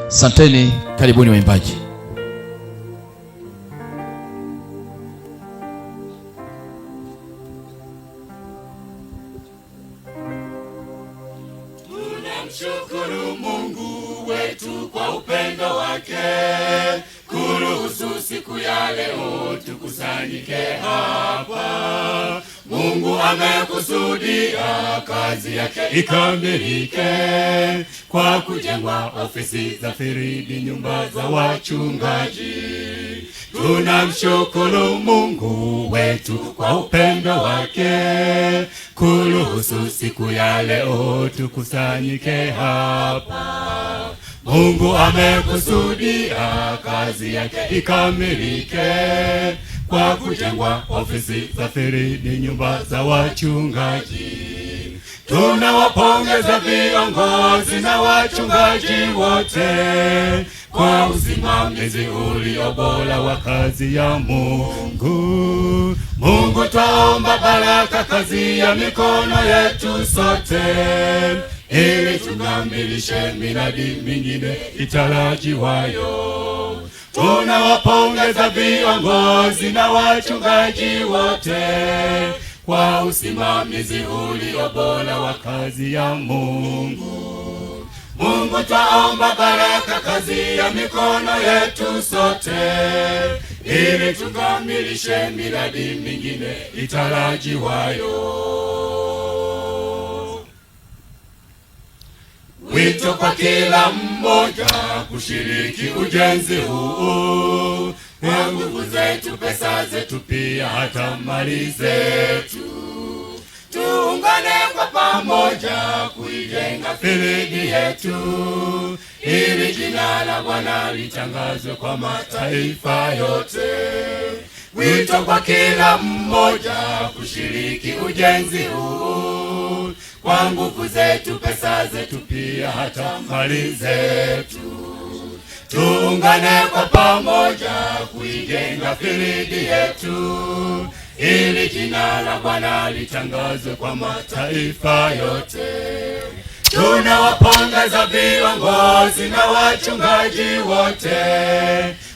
Asanteni, karibuni waimbaji. Tunamshukuru Mungu wetu kwa upendo wake, kuruhusu siku ya leo tukusanyike hapa. Mungu amekusudia kazi yake ikamilike kwa kujengwa ofisi za Firidi, nyumba za wachungaji. Tunamshukuru Mungu wetu kwa upendo wake, kuruhusu siku ya leo tukusanyike hapa. Mungu amekusudia kazi yake ikamilike kwa kujengwa ofisi za Firidi, nyumba za wachungaji. Tunawapongeza viongozi na wachungaji wote kwa usimamizi ulio bora wa kazi ya Mungu. Mungu, twaomba baraka kazi ya mikono yetu sote, ili tukamilishe miradi mingine itarajiwayo. Tunawapongeza viongozi na wachungaji wote kwa usimamizi ulio bora wa kazi ya Mungu. Mungu, twaomba baraka kazi ya mikono yetu sote, ili tukamilishe miradi mingine itarajiwayo. Wito kwa kila mmoja kushiriki ujenzi huu, kwa nguvu zetu, pesa zetu, pia hata mali zetu. Tuungane kwa pamoja kuijenga Firidi yetu, ili jina la Bwana litangazwe kwa mataifa yote. Wito kwa kila mmoja kushiriki ujenzi huu, kwa nguvu zetu, pesa zetu, pia hata mali zetu. Tuungane kwa pamoja kuijenga Firidi yetu, ili jina la Bwana litangazwe kwa mataifa yote. Tunawapongeza viongozi na wachungaji wote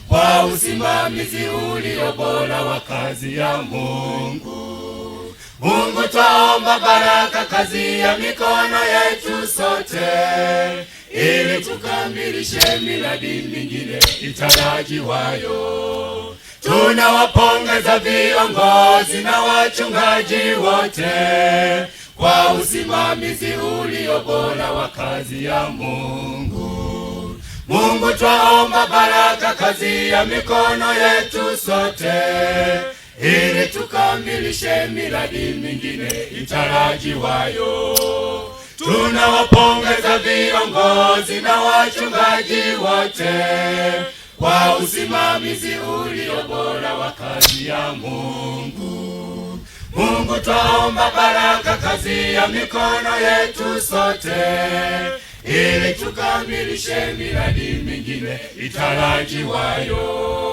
kwa usimamizi ulio bora wa kazi ya Mungu. Mungu, twaomba baraka kazi ya mikono yetu sote, ili tukamilishe miradi mingine itarajiwayo. Tunawapongeza viongozi na wachungaji wote kwa usimamizi ulio bora wa kazi ya Mungu. Mungu, twaomba baraka kazi ya mikono yetu sote, ili tukamilishe miradi mingine itarajiwayo. Tunawapongeza viongozi na wachungaji wote kwa usimamizi ulio bora wa kazi ya Mungu. Mungu, twaomba baraka kazi ya mikono yetu sote, ili tukamilishe miradi mingine itarajiwayo.